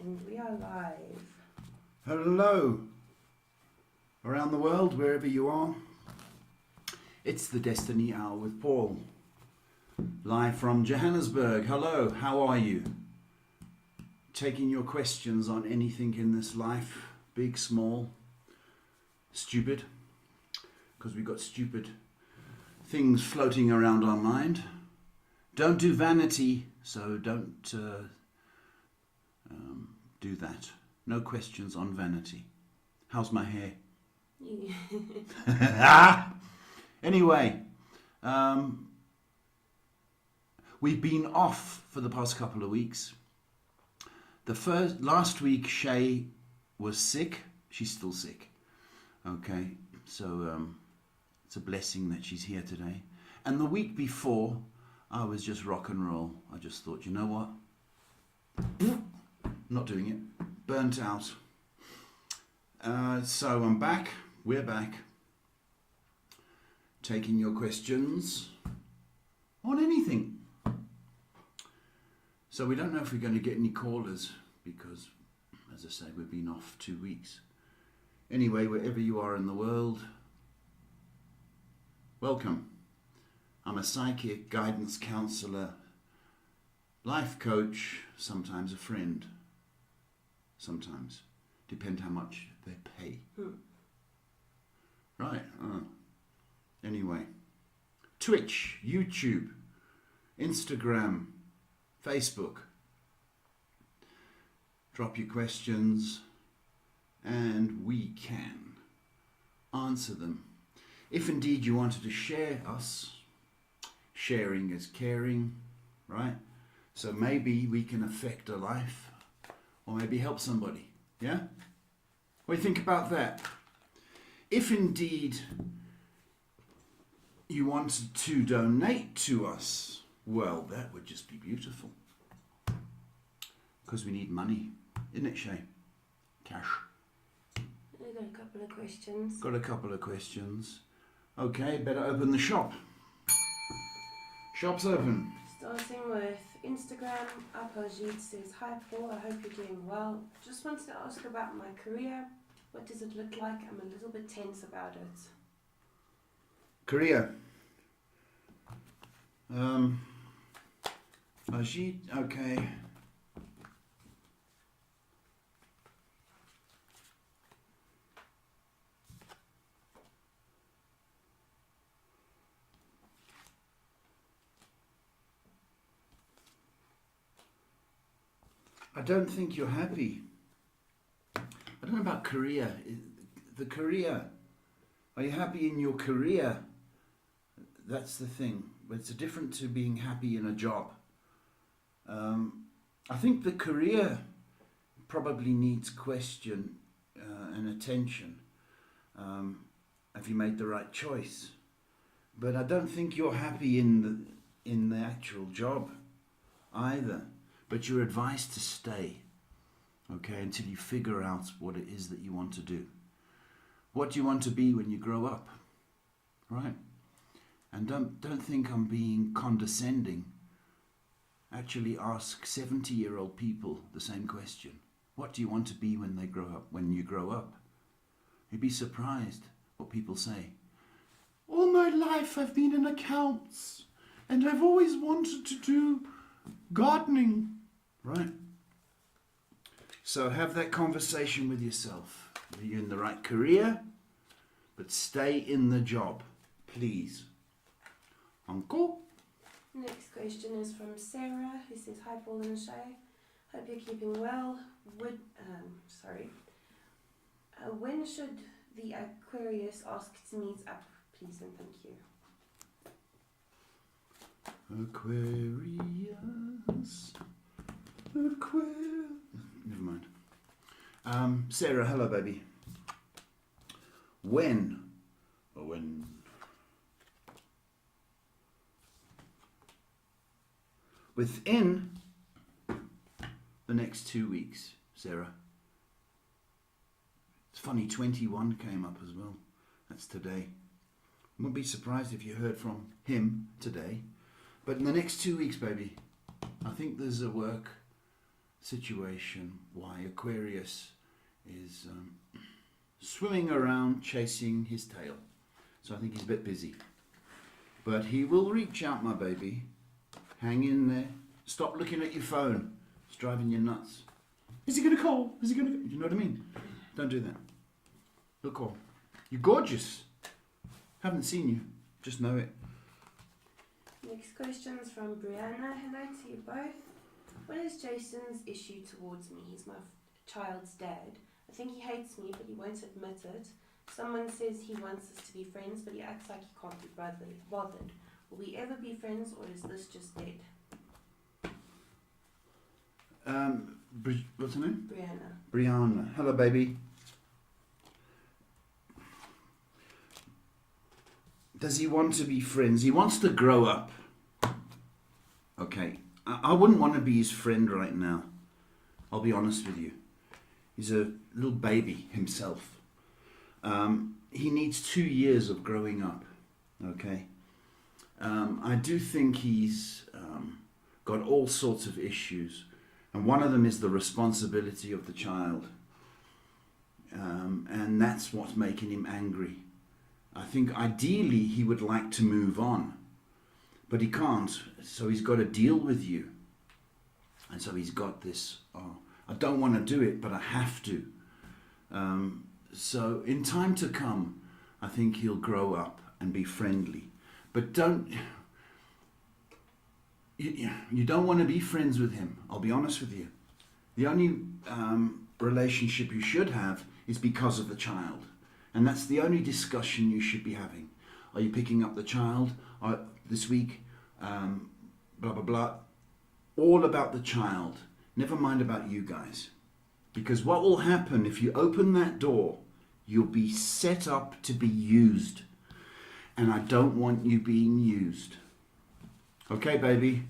And we are live. Hello, around the world, wherever you are. It's the Destiny Hour with Paul, live from Johannesburg. Hello, how are you? Taking your questions on anything in this life, big, small, stupid, because we've got stupid things floating around our mind. Don't do vanity, so don't do that. No questions on vanity. How's my hair? Anyway, we've been off for the past couple of weeks. Last week, Shay was sick. She's still sick. Okay, so it's a blessing that she's here today. And the week before, I was just rock and roll. I just thought, you know what? Not doing it. Burnt out. So I'm back. We're back. Taking your questions on anything. So we don't know if we're going to get any callers because, as I say, we've been off 2 weeks. Anyway, wherever you are in the world, welcome. I'm a psychic, guidance counselor, life coach, sometimes a friend. Sometimes. Depend how much they pay. Right. Anyway. Twitch, YouTube, Instagram, Facebook. Drop your questions and we can answer them. If indeed you wanted to share us, sharing is caring, right? So maybe we can affect a life or maybe help somebody, yeah? What do you think about that? If indeed you wanted to donate to us, well, that would just be beautiful. Because we need money, isn't it, Shay? Cash. We've got a couple of questions. Got a couple of questions. Okay, better open the shop. Shop's open. Starting with Instagram, Apajit says, "Hi Paul, I hope you're doing well. Just wanted to ask about my career. What does it look like? I'm a little bit tense about it." Korea. Ajit, okay. I don't think you're happy. I don't know about Korea. The career. Are you happy in your career? That's the thing. It's different to being happy in a job. I think the career probably needs question and attention. Have you made the right choice? But I don't think you're happy in the actual job either. But you're advised to stay, okay, until you figure out what it is that you want to do. What do you want to be when you grow up, right? And don't think I'm being condescending. Actually ask 70-year-old people the same question. What do you want to be when they grow up? When you grow up, you'd be surprised what people say. All my life I've been in accounts, and I've always wanted to do gardening. Right? So have that conversation with yourself. Are you in the right career? But stay in the job, please. Uncle? Next question is from Sarah, who says, "Hi Paul and Shay. Hope you're keeping well. When should the Aquarius ask to meet up, please and thank you?" Aquarius. Never mind. Sarah, hello, baby. When? Within the next 2 weeks, Sarah. It's funny, 21 came up as well. That's today. I wouldn't be surprised if you heard from him today. But in the next 2 weeks, baby, I think there's a work situation why Aquarius is swimming around chasing his tail. So I think he's a bit busy. But he will reach out, my baby. Hang in there. Stop looking at your phone. It's driving you nuts. Is he going to call? Is he going to... You know what I mean? Don't do that. He'll call. You're gorgeous. Haven't seen you. Just know it. Next question is from Brianna. Hello to you both. What is Jason's issue towards me? He's my child's dad. I think he hates me, but he won't admit it. Someone says he wants us to be friends, but he acts like he can't be bothered. Will we ever be friends, or is this just dead? What's her name? Brianna. Brianna. Hello, baby. Does he want to be friends? He wants to grow up. Okay. I wouldn't want to be his friend right now. I'll be honest with you. He's a little baby himself. He needs 2 years of growing up. Okay. I do think he's got all sorts of issues. And one of them is the responsibility of the child. And that's what's making him angry. I think ideally he would like to move on, but he can't. So he's got to deal with you. And so he's got this, oh, I don't want to do it, but I have to. So in time to come, I think he'll grow up and be friendly. But you don't want to be friends with him. I'll be honest with you. The only relationship you should have is because of the child. And that's the only discussion you should be having. Are you picking up the child this week? Blah, blah, blah. All about the child. Never mind about you guys. Because what will happen if you open that door, you'll be set up to be used. And I don't want you being used. Okay, baby?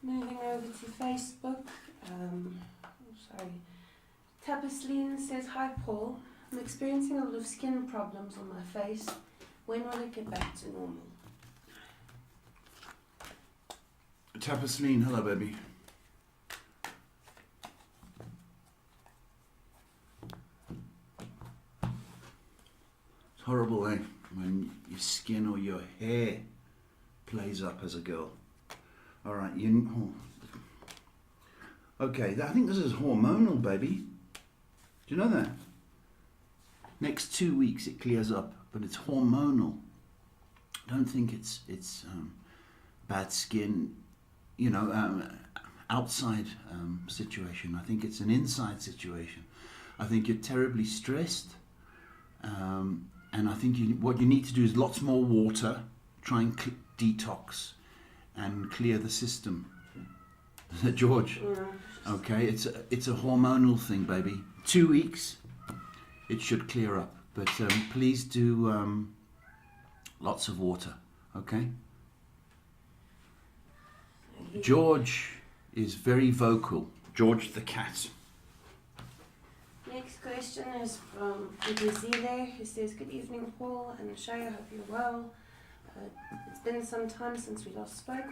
Moving over to Facebook. Tapasleen says, hi Paul. I'm experiencing a lot of skin problems on my face. When will it get back to normal? Tapasleen, hello, baby. It's horrible, eh? When your skin or your hair plays up as a girl. All right, okay, I think this is hormonal, baby. Do you know that? Next 2 weeks it clears up, but it's hormonal. I don't think it's bad skin, outside situation. I think it's an inside situation. I think you're terribly stressed, and I think what you need to do is lots more water, try and detox and clear the system. George? Yeah. Okay, it's a hormonal thing, baby. 2 weeks, it should clear up. But please do lots of water, okay? George is very vocal. George the cat. Next question is from Udezile, who says, good evening Paul and Shaya, hope you're well. It's been some time since we last spoke.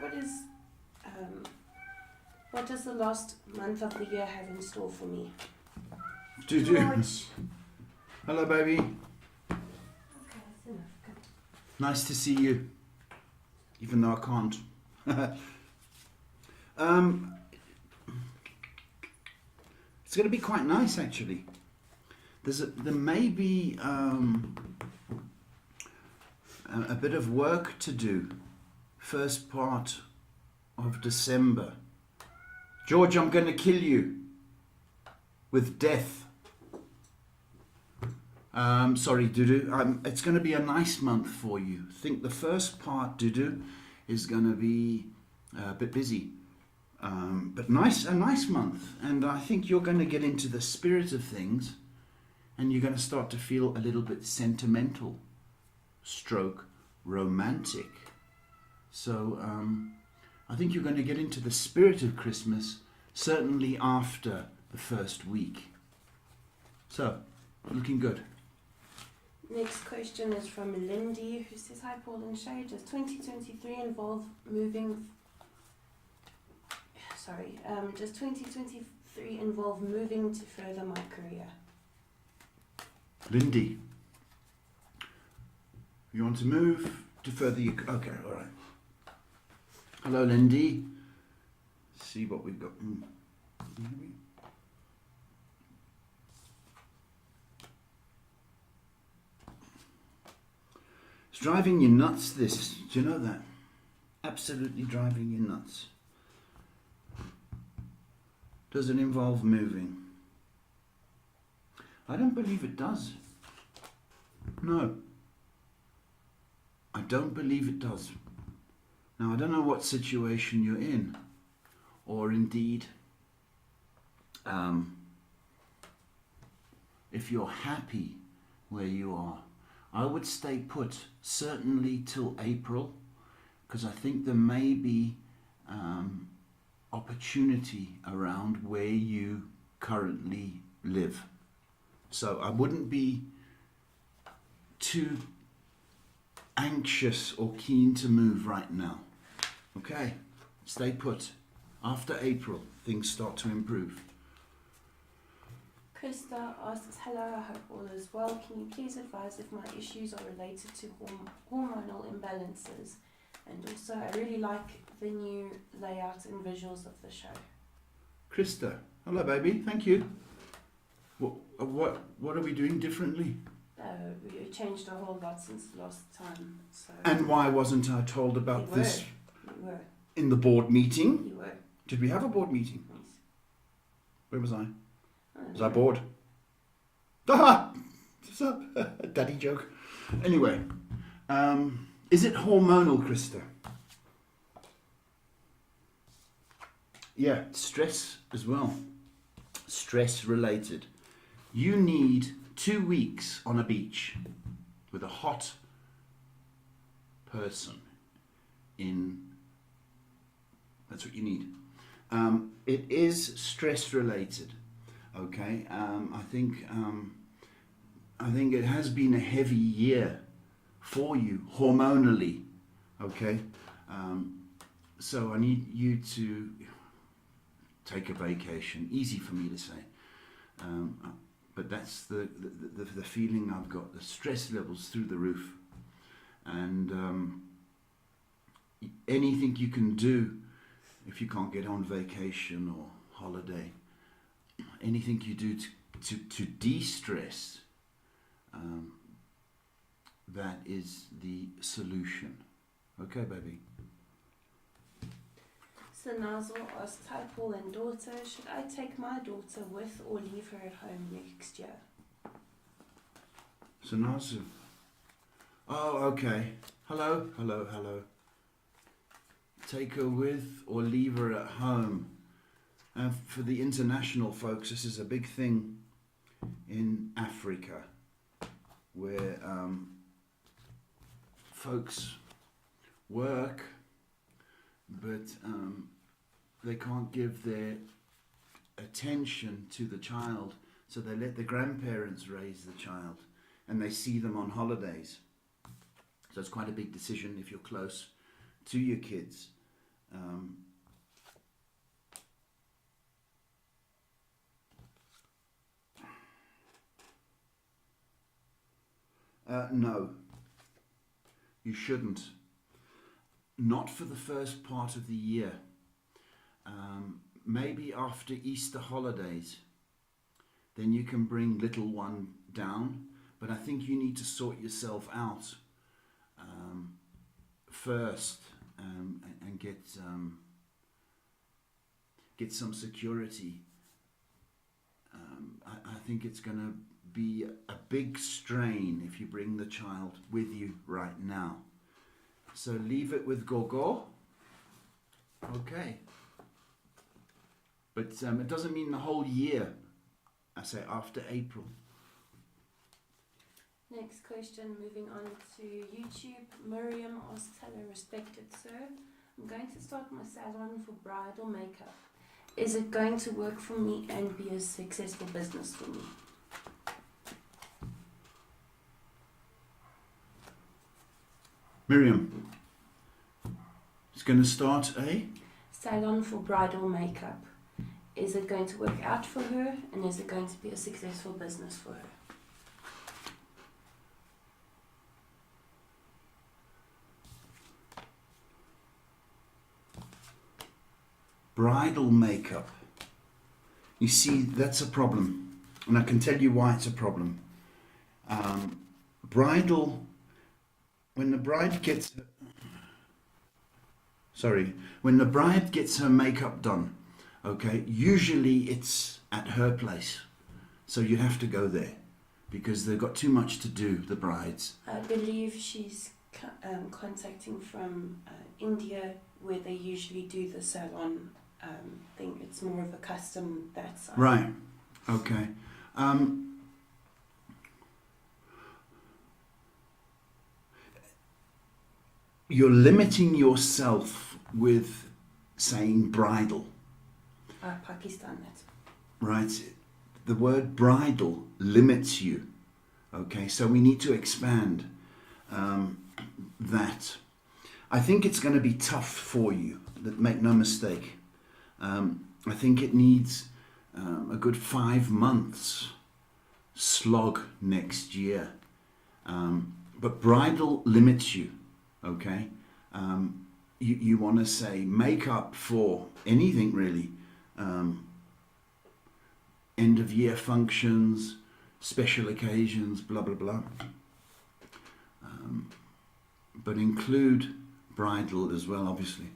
What does the last month of the year have in store for me? George. Hello, baby. Okay, that's enough. Come. Nice to see you, even though I can't. It's going to be quite nice, actually. There may be a bit of work to do. First part of December. George, I'm going to kill you with death. Sorry, Dudu. It's going to be a nice month for you. I think the first part, Dudu, is going to be a bit busy. But a nice month. And I think you're going to get into the spirit of things, and you're going to start to feel a little bit sentimental, stroke romantic. So I think you're going to get into the spirit of Christmas, certainly after the first week. So, looking good. Next question is from Lindy, who says, hi Paul and Shay, does 2023 involve moving Does 2023 involve moving to further my career? Lindy, you want to move to further your... Okay, all right. Hello, Lindy. See what we've got. It's driving you nuts, this. Do you know that? Absolutely driving you nuts. Does it involve moving? I don't believe it does. No. I don't believe it does. Now, I don't know what situation you're in, or indeed, if you're happy where you are. I would stay put, certainly till April, because I think there may be opportunity around where you currently live. So I wouldn't be too anxious or keen to move right now. Okay, stay put. After April, things start to improve. Krista asks, hello, I hope all is well. Can you please advise if my issues are related to hormonal imbalances? And also, I really like the new layout and visuals of the show. Krista, hello baby, thank you. What are we doing differently? We changed a whole lot since last time. So And why wasn't I told about this You were. in the board meeting? You were. Did we have a board meeting? Yes. Where was I? Oh, Was I bored? Ah! What's up? Daddy joke. Anyway, is it hormonal, Krista? Yeah, stress as well. Stress related. You need 2 weeks on a beach with a hot person in. That's what you need. It is stress related. Okay, I think it has been a heavy year for you hormonally. Okay, so I need you to take a vacation. Easy for me to say, but that's the feeling I've got. The stress levels through the roof, and anything you can do if you can't get on vacation or holiday. Anything you do to de-stress, that is the solution. Okay, baby? So Nazil asks, hi Paul and daughter, should I take my daughter with or leave her at home next year? So Nazu. Oh, okay. Hello. Take her with or leave her at home. For the international folks, this is a big thing in Africa, where folks work, but they can't give their attention to the child, so they let the grandparents raise the child, and they see them on holidays. So it's quite a big decision if you're close to your kids. No, you shouldn't. Not for the first part of the year. Maybe after Easter holidays, then you can bring little one down. But I think you need to sort yourself out first and get some security. I think it's going to be a big strain if you bring the child with you right now. So leave it with Gogo. Okay. But it doesn't mean the whole year. I say after April. Next question, moving on to YouTube. Miriam asks, hello respected sir. I'm going to start my salon for bridal makeup. Is it going to work for me and be a successful business for me? Miriam, it's going to start a salon for bridal makeup. Is it going to work out for her, and is it going to be a successful business for her? Bridal makeup. You see, that's a problem. And I can tell you why it's a problem. When the bride gets her makeup done, okay, usually it's at her place. So you have to go there because they've got too much to do, the brides. I believe she's contacting from India, where they usually do the salon thing. It's more of a custom that side. Right. Okay. You're limiting yourself with saying bridal. Pakistan, that's Right. The word bridal limits you. Okay, so we need to expand that. I think it's going to be tough for you. Make no mistake. I think it needs a good 5 months slog next year. But bridal limits you. Okay, you want to say makeup for anything really. End of year functions, special occasions, blah blah blah. But include bridal as well, obviously.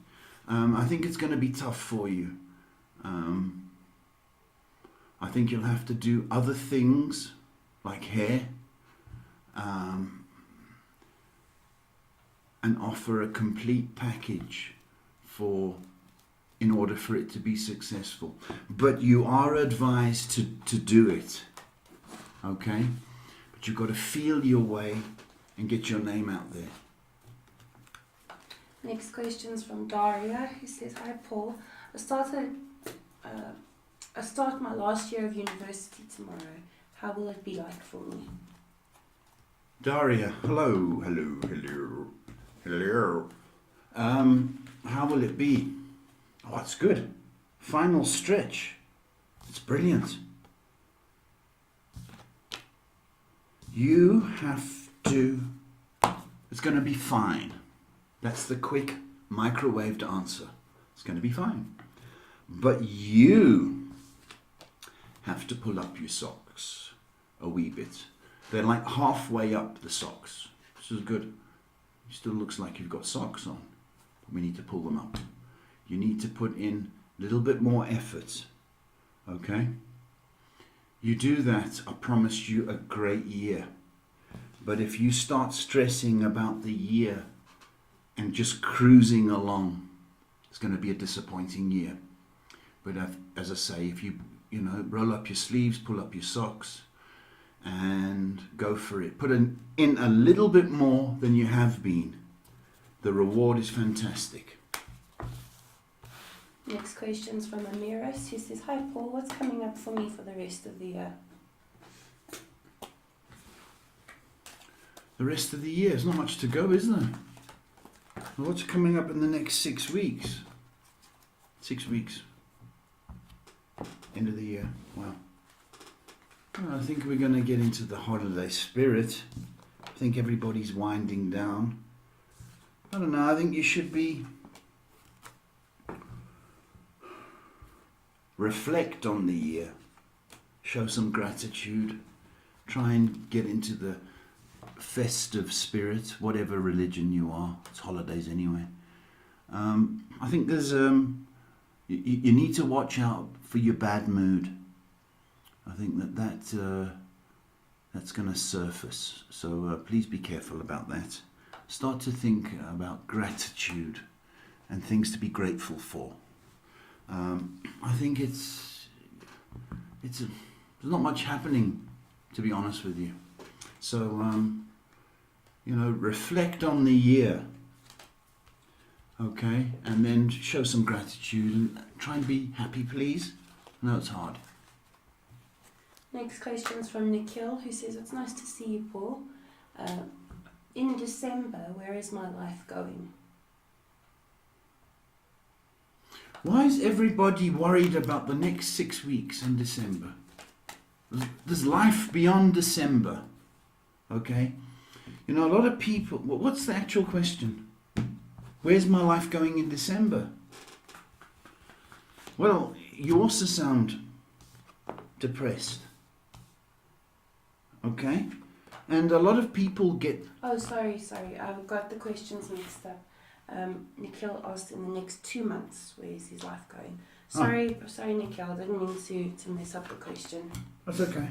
I think it's going to be tough for you. I think you'll have to do other things like hair, and offer a complete package in order for it to be successful. But you are advised to do it, okay? But you've got to feel your way and get your name out there. Next question is from Daria, who says, "Hi Paul, I start my last year of university tomorrow. How will it be like for me?" Daria, hello. How will it be? Oh, it's good. Final stretch. It's brilliant. You have to... It's going to be fine. That's the quick microwaved answer. It's going to be fine. But you have to pull up your socks a wee bit. They're like halfway up the socks. This is good. It still looks like you've got socks on. We need to pull them up. You need to put in a little bit more effort. Okay? You do that, I promise you a great year. But if you start stressing about the year and just cruising along, it's going to be a disappointing year. But as I say, if you roll up your sleeves, pull up your socks, and go for it. Put in a little bit more than you have been. The reward is fantastic. Next question is from Amiris, who says, "Hi Paul, what's coming up for me for the rest of the year?" The rest of the year, there's not much to go, is there? What's coming up in the next 6 weeks? 6 weeks. End of the year. Wow. Well, I think we're going to get into the holiday spirit. I think everybody's winding down. I don't know, I think you should be... Reflect on the year. Show some gratitude. Try and get into the festive spirit, whatever religion you are. It's holidays anyway. I think there's... You need to watch out for your bad mood. I think that's going to surface. So please be careful about that. Start to think about gratitude and things to be grateful for. I think there's not much happening, to be honest with you. So reflect on the year. Okay, and then show some gratitude and try and be happy, please. I know it's hard. Next question is from Nikhil, who says, "It's nice to see you, Paul. In December, where is my life going?" Why is everybody worried about the next 6 weeks in December? There's life beyond December. Okay? You know, a lot of people... What's the actual question? Where's my life going in December? Well, you also sound depressed. Okay? And a lot of people get... Oh, sorry. I've got the questions mixed up. Nikhil asked in the next 2 months, where's his life going? Sorry, Nikhil, I didn't mean to mess up the question. That's okay.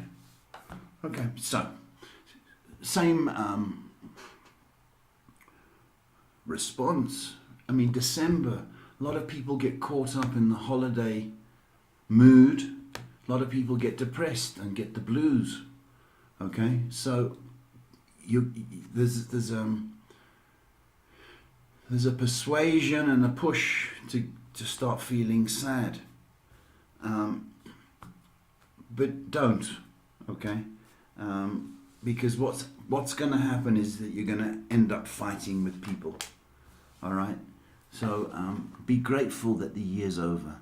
Okay, so, same response. I mean, December, a lot of people get caught up in the holiday mood. A lot of people get depressed and get the blues. Okay, so there's a persuasion and a push to start feeling sad. But don't, okay? Because what's going to happen is that you're going to end up fighting with people. All right? So be grateful that the year's over.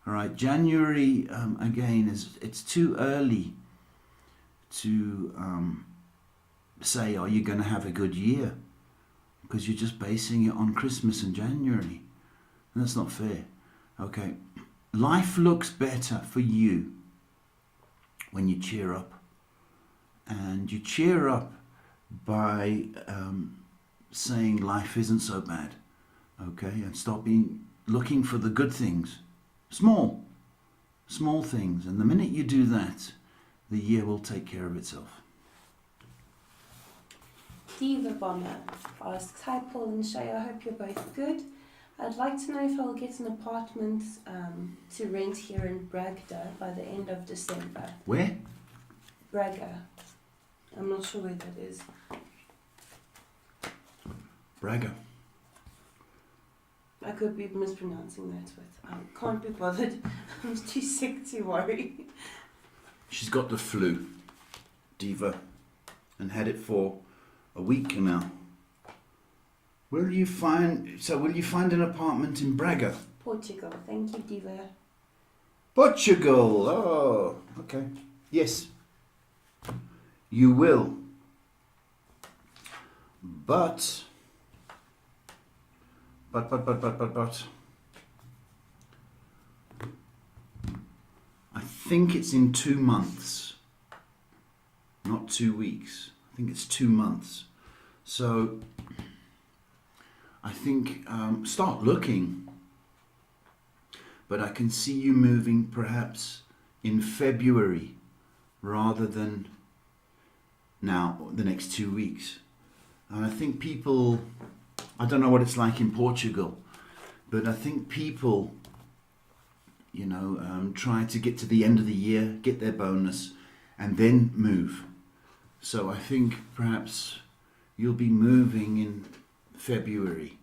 All right? January, again, it's too early to say, are you going to have a good year? Because you're just basing it on Christmas and January. And that's not fair. Okay? Life looks better for you when you cheer up. And you cheer up by saying life isn't so bad. Okay? And stop looking for the good things. Small things. And the minute you do that, the year will take care of itself. Diva Bomber asks, hi Paul and Shay, I hope you're both good. I'd like to know if I'll get an apartment to rent here in Bragda by the end of December. Where? Braga. I'm not sure where that is. Braga. I could be mispronouncing that, but I can't be bothered. I'm too sick to worry. She's got the flu, Diva, and had it for a week now. Will you find an apartment in Braga? Portugal. Thank you, Diva. Portugal. Oh, okay. Yes. You will. But I think it's in 2 months, not 2 weeks. I think it's 2 months. So I think start looking. But I can see you moving perhaps in February rather than now, the next 2 weeks. And I think people, I don't know what it's like in Portugal, but I think people, try to get to the end of the year, get their bonus, and then move. So I think perhaps you'll be moving in February.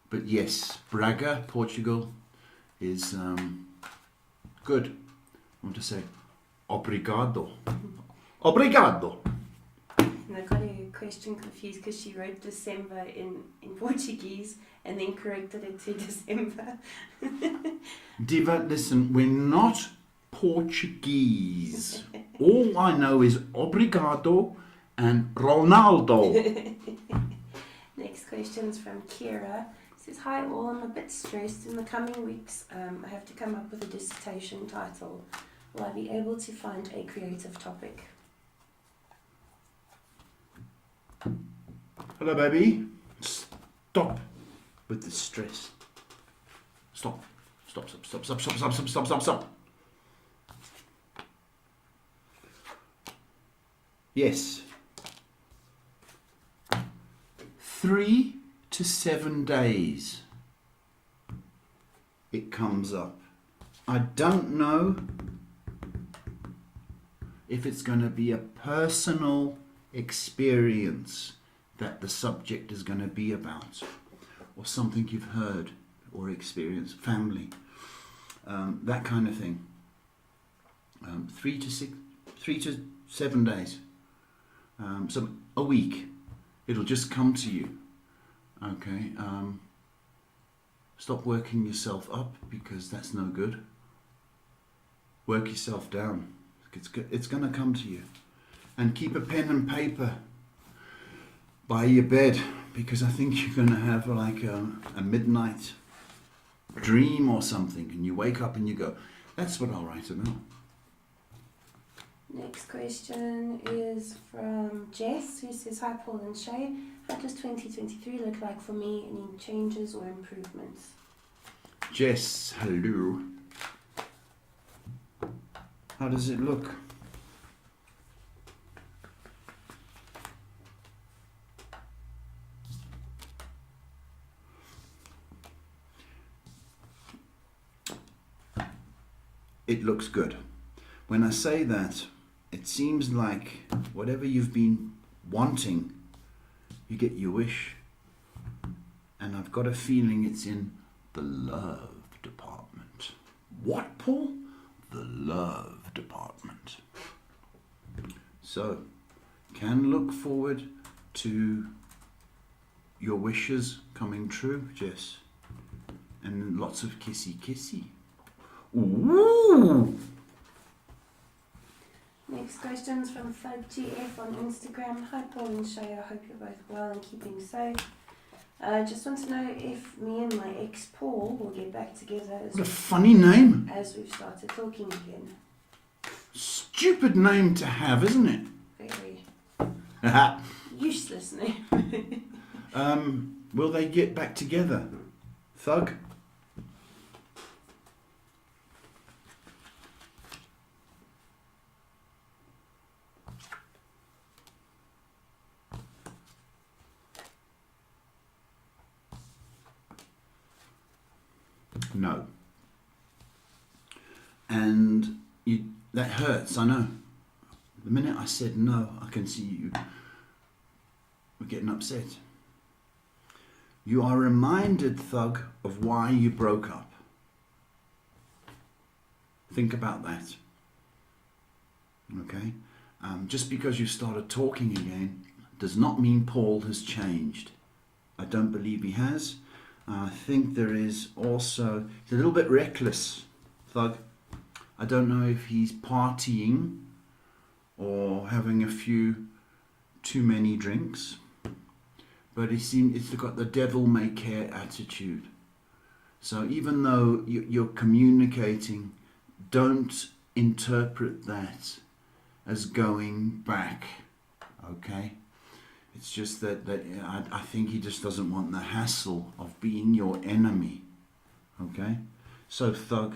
But yes, Braga, Portugal is good. I want to say obrigado. Obrigado. And I got a question confused because she wrote December in Portuguese and then corrected it to December. Diva, listen, we're not Portuguese. All I know is obrigado and Ronaldo. Next question is from Kira. It says, hi all, I'm a bit stressed. In the coming weeks, I have to come up with a dissertation title. Will I be able to find a creative topic? Hello, baby. Stop with the stress. Stop. Stop. Yes. 3 to 7 days it comes up. I don't know if it's going to be a personal experience that the subject is going to be about, or something you've heard or experienced, family, that kind of thing. 3 to 7 days, so a week, it'll just come to you. Okay, Stop working yourself up, because that's no good. Work yourself down. It's going to come to you. And keep a pen and paper by your bed, because I think you're going to have like a midnight dream or something, and you wake up and you go, that's what I'll write about. Next question is from Jess, who says, hi Paul and Shay, how does 2023 look like for me? Any changes or improvements? Jess, hello. How does it look? It looks good. When I say that, it seems like whatever you've been wanting, you get your wish. And I've got a feeling it's in the love department. What, Paul? The love department. So, can look forward to your wishes coming true, Jess. And lots of kissy kissy. Ooh! Next question is from FlugGF on Instagram. Hi Paul and Shay, I hope you're both well and keeping safe. Just want to know if me and my ex Paul will get back together What a funny name. As we've started talking again. Stupid name to have, isn't it? Very useless name. Will they get back together? Thug? No. And that hurts, I know. The minute I said no, I can see you were getting upset. You are reminded, Thug, of why you broke up. Think about that. Okay? Just because you started talking again does not mean Paul has changed. I don't believe he has. I think there is also, he's a little bit reckless, Thug. I don't know if he's partying or having a few too many drinks, but it's got the devil may care attitude. So even though you're communicating, don't interpret that as going back, okay? It's just that I think he just doesn't want the hassle of being your enemy. Okay? So, Thug,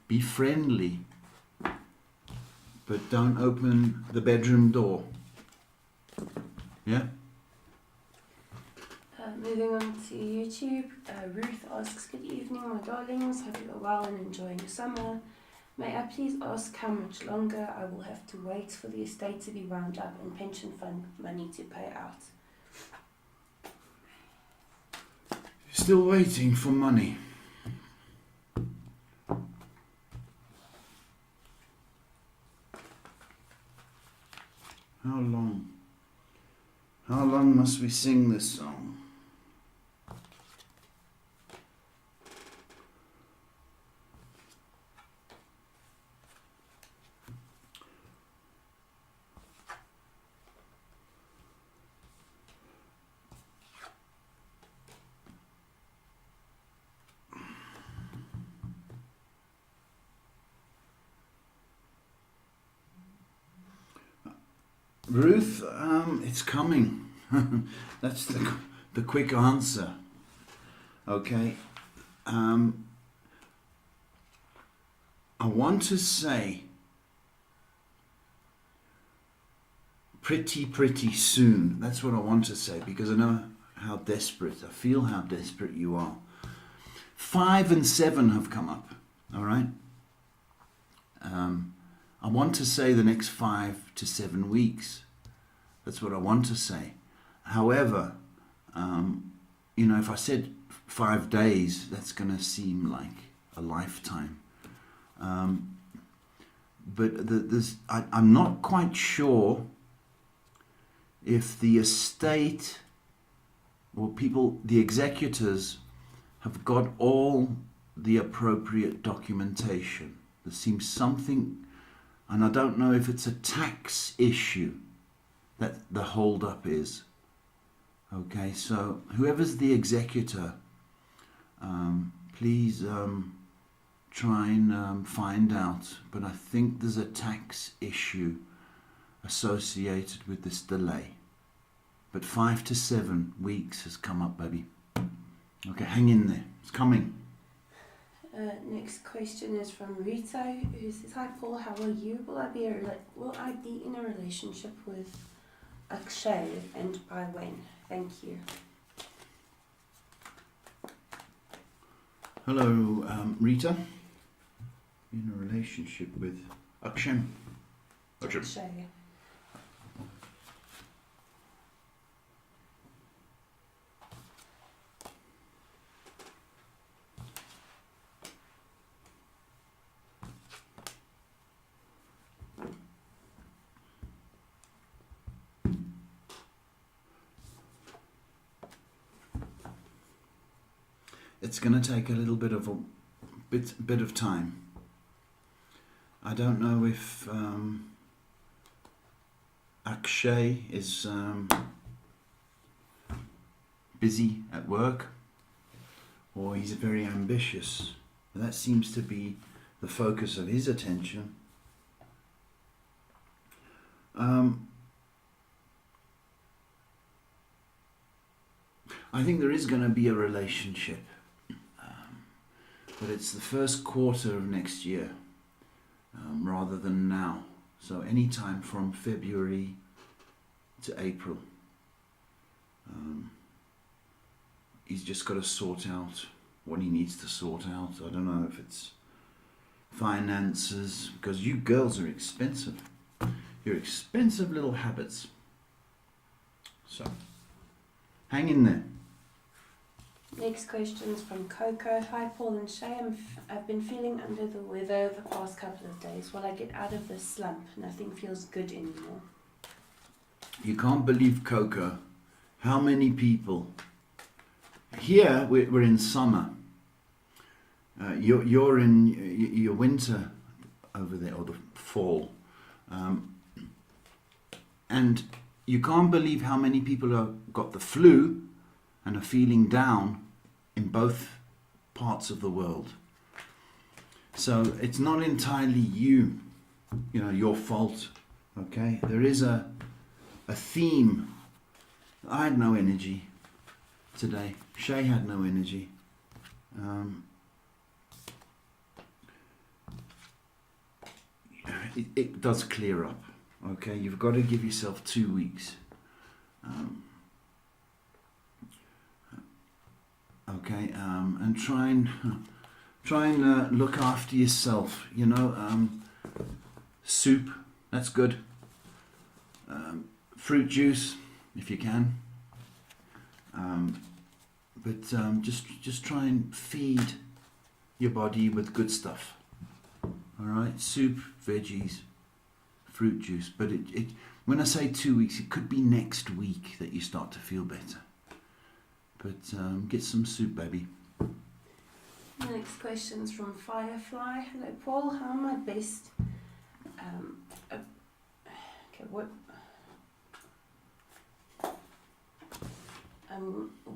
be friendly, but don't open the bedroom door. Yeah? Moving on to YouTube, Ruth asks, good evening my darlings, hope you are well and enjoying your summer. May I please ask how much longer I will have to wait for the estate to be wound up and pension fund money to pay out? Still waiting for money. How long? How long must we sing this song? Ruth, it's coming. That's the quick answer. Okay. I want to say pretty soon. That's what I want to say, because I know how desperate, I feel how desperate you are. 5 and 7 have come up, all right? I want to say the next 5 to 7 weeks. That's what I want to say. However, if I said 5 days, that's going to seem like a lifetime. But I'm not quite sure if the estate or the executors have got all the appropriate documentation. There seems something, and I don't know if it's a tax issue that the hold up is. Okay, so whoever's the executor, please try and find out. But I think there's a tax issue associated with this delay. But 5 to 7 weeks has come up, baby. Okay, hang in there. It's coming. Next question is from Rita, who says, "Hi Paul, how are you? Will I be in a relationship with Akshay, and by when? Thank you." Hello, Rita. In a relationship with Akshay. Akshay. It's going to take a little bit of time. I don't know if Akshay is busy at work, or he's very ambitious. That seems to be the focus of his attention. I think there is going to be a relationship, but it's the first quarter of next year, rather than now. So any time from February to April. He's just got to sort out what he needs to sort out. I don't know if it's finances, because you girls are expensive. You're expensive little habits. So, hang in there. Next question is from Coco. "Hi Paul and Shay, I've been feeling under the weather the past couple of days. Will I get out of this slump? Nothing feels good anymore." You can't believe, Coco, how many people... Here, we're in summer. You're in your winter over there, or the fall. And you can't believe how many people have got the flu and are feeling down in both parts of the world. So it's not entirely your fault. Okay, there is a theme. I had no energy today. Shay had no energy. It does clear up. Okay, you've got to give yourself 2 weeks. Okay, and try and look after yourself. Soup, that's good. Fruit juice, if you can. But just try and feed your body with good stuff. All right, soup, veggies, fruit juice. But it when I say 2 weeks, it could be next week that you start to feel better. But get some soup, baby. Next question's from Firefly. "Hello Paul, how am I best?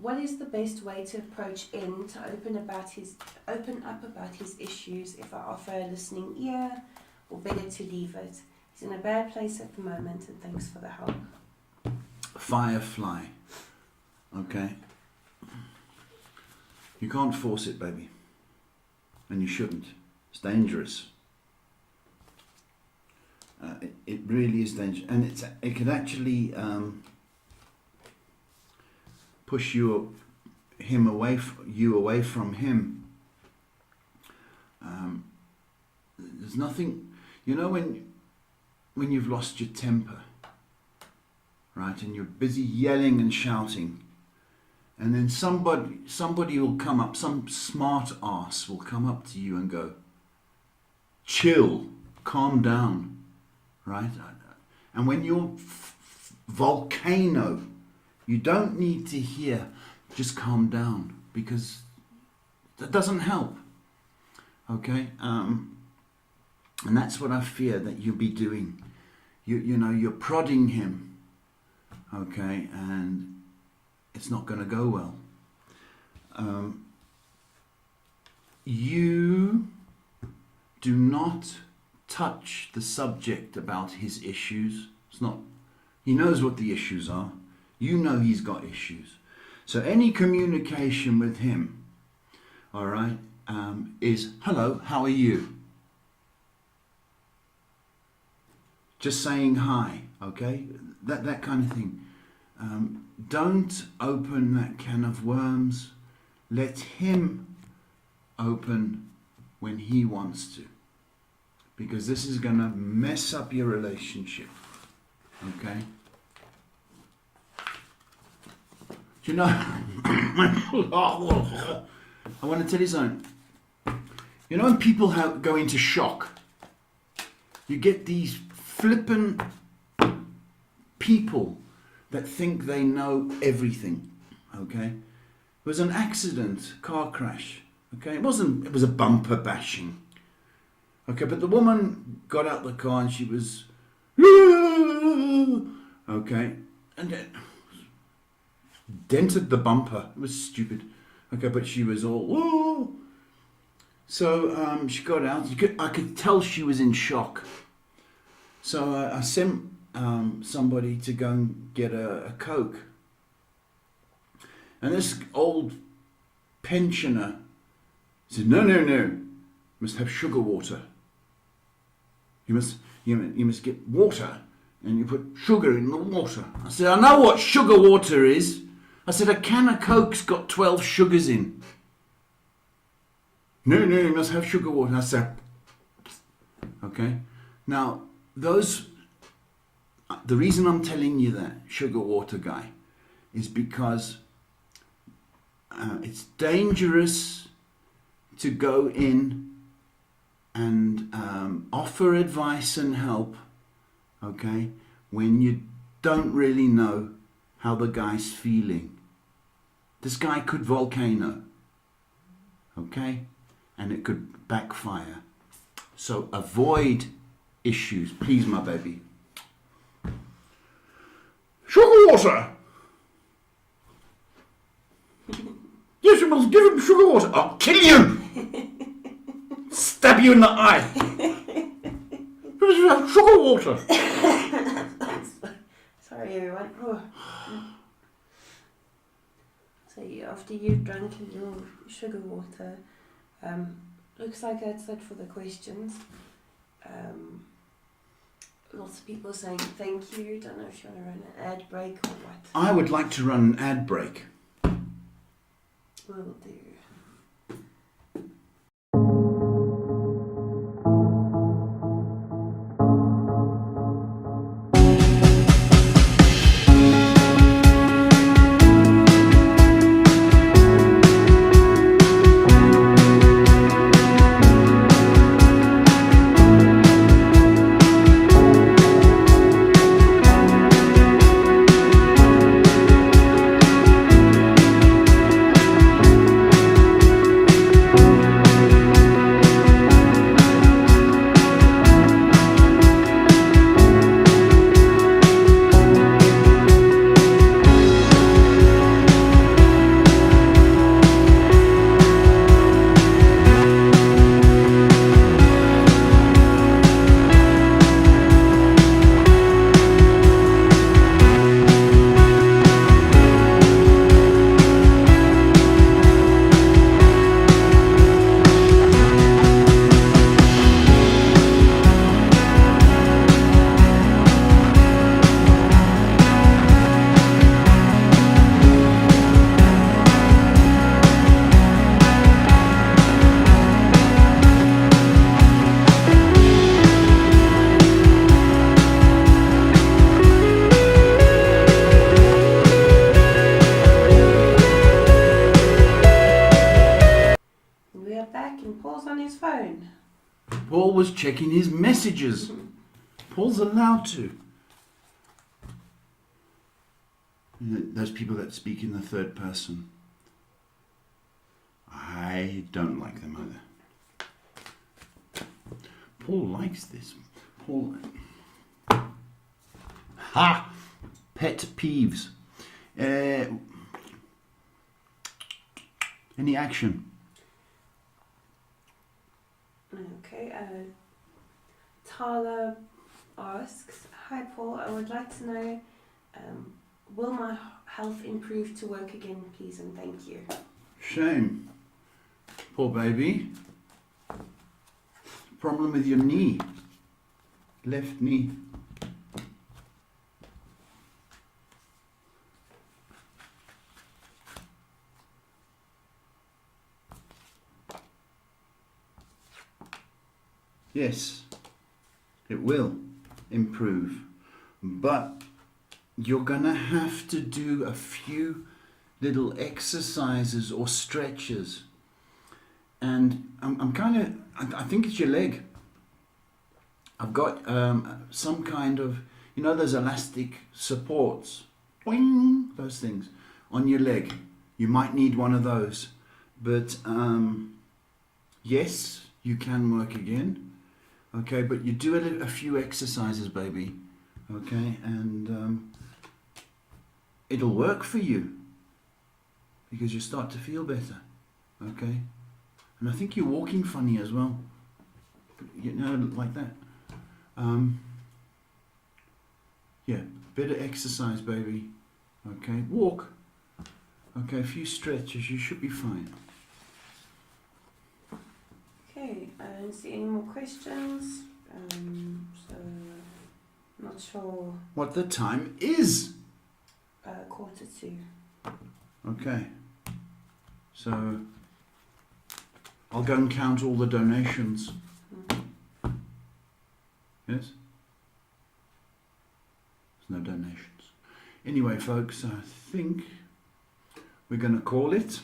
What is the best way to approach N to open up about his issues? If I offer a listening ear, or better to leave it? He's in a bad place at the moment, and thanks for the help." Firefly. Okay. You can't force it, baby. And you shouldn't. It's dangerous. It really is dangerous. And it could actually push you away from him. There's nothing... when you've lost your temper, right, and you're busy yelling and shouting, and then somebody will come up, some smart ass will come up to you and go, "Chill, calm down," right? And when you're volcano, you don't need to hear, "Just calm down," because That doesn't help. Okay? And that's what I fear that you'll be doing. You're prodding him. Okay? And it's not going to go well. You do not touch the subject about his issues. It's not. He knows what the issues are. You know he's got issues. So any communication with him, all right, is, hello, how are you? Just saying hi, okay? That kind of thing. Don't open that can of worms. Let him open when he wants to. Because this is going to mess up your relationship. Okay? Do you know? I want to tell you something. You know when people go into shock? You get these flippant people that think they know everything. Okay? It was an accident, car crash. Okay? It was a bumper bashing. Okay, but the woman got out the car and she was, okay, and dented the bumper. It was stupid. Okay, but she was all, so she got out. I could tell she was in shock. So I sent somebody to go and get a Coke. And this old pensioner said, no, must have sugar water. You must get water and you put sugar in the water. I said, I know what sugar water is. I said, a can of Coke's got 12 sugars in. No, you must have sugar water. I said, okay. Now, the reason I'm telling you that, sugar water guy, is because it's dangerous to go in and offer advice and help, okay, when you don't really know how the guy's feeling. This guy could volcano, okay, and it could backfire. So avoid issues, please, my baby. Sugar water! Yes, you must give him sugar water. I'll kill you! Stab you in the eye. Sugar water. Sorry, everyone. Oh. So after you've drunk your sugar water, looks like that's it for the questions. Lots of people saying thank you. Don't know if you want to run an ad break or what. I would like to run an ad break. Will do. Paul's on his phone. Paul was checking his messages. Paul's allowed to. Those people that speak in the third person. I don't like them either. Paul likes this. Paul. Ha! Pet peeves. Any action? Okay, Tala asks, "Hi Paul, I would like to know, will my health improve to work again, please, and thank you." Shame. Poor baby. Problem with your knee. Left knee. Yes, it will improve, but you're gonna have to do a few little exercises or stretches. And I think it's your leg. I've got some kind of, you know, those elastic supports, boing, those things on your leg. You might need one of those, but yes, you can work again. Okay, but you do a few exercises, baby. Okay, and it'll work for you because you start to feel better. Okay, and I think you're walking funny as well. You know, like that. Yeah, better exercise, baby. Okay, walk. Okay, a few stretches. You should be fine. Okay, I don't see any more questions. So not sure. What the time is? 1:45. Okay. So I'll go and count all the donations. Yes? There's no donations. Anyway, folks, I think we're going to call it.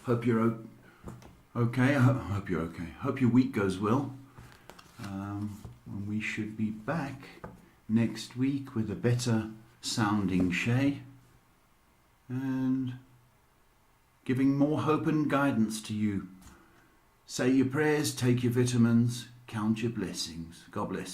Hope you're okay. I hope you're okay. Hope your week goes well. And we should be back next week with a better sounding Shay and giving more hope and guidance to you. Say your prayers, take your vitamins, count your blessings. God bless.